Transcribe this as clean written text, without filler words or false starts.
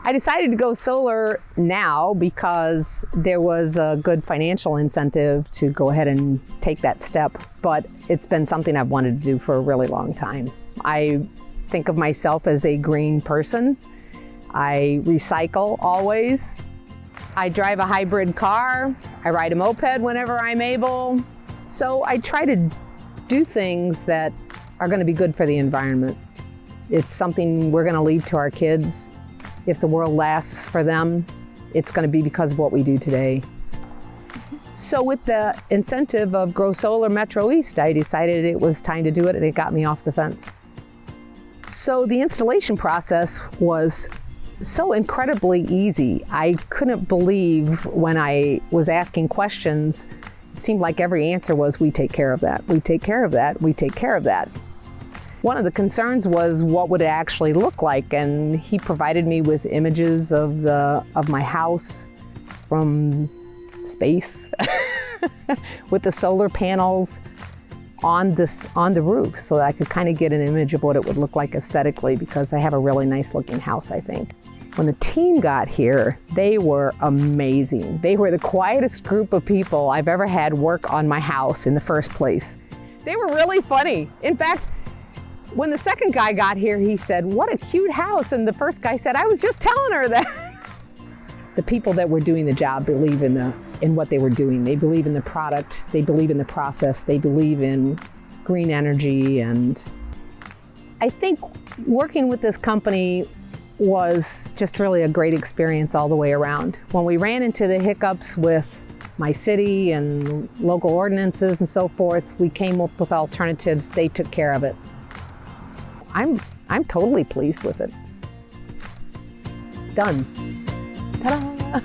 I decided to go solar now because there was a good financial incentive to go ahead and take that step, but it's been something I've wanted to do for a really long time. I think of myself as a green person. I recycle always. I drive a hybrid car. I ride a moped whenever I'm able. So I try to do things that are going to be good for the environment. It's something we're going to leave to our kids. If the world lasts for them, it's going to be because of what we do today. So with the incentive of Grow Solar Metro East, I decided it was time to do it, and it got me off the fence. So the installation process was so incredibly easy. I couldn't believe when I was asking questions, it seemed like every answer was, we take care of that, we take care of that, we take care of that. One of the concerns was what would it actually look like, and he provided me with images of my house from space with the solar panels on the roof, so that I could kind of get an image of what it would look like aesthetically, because I have a really nice looking house, I think. When the team got here, they were amazing. They were the quietest group of people I've ever had work on my house in the first place. They were really funny. In fact, when the second guy got here, he said, "What a cute house." And the first guy said, "I was just telling her that." The people that were doing the job believe in what they were doing. They believe in the product, they believe in the process, they believe in green energy. And I think working with this company was just really a great experience all the way around. When we ran into the hiccups with my city and local ordinances and so forth, we came up with alternatives. They took care of it. I'm totally pleased with it. Done. Ta-da!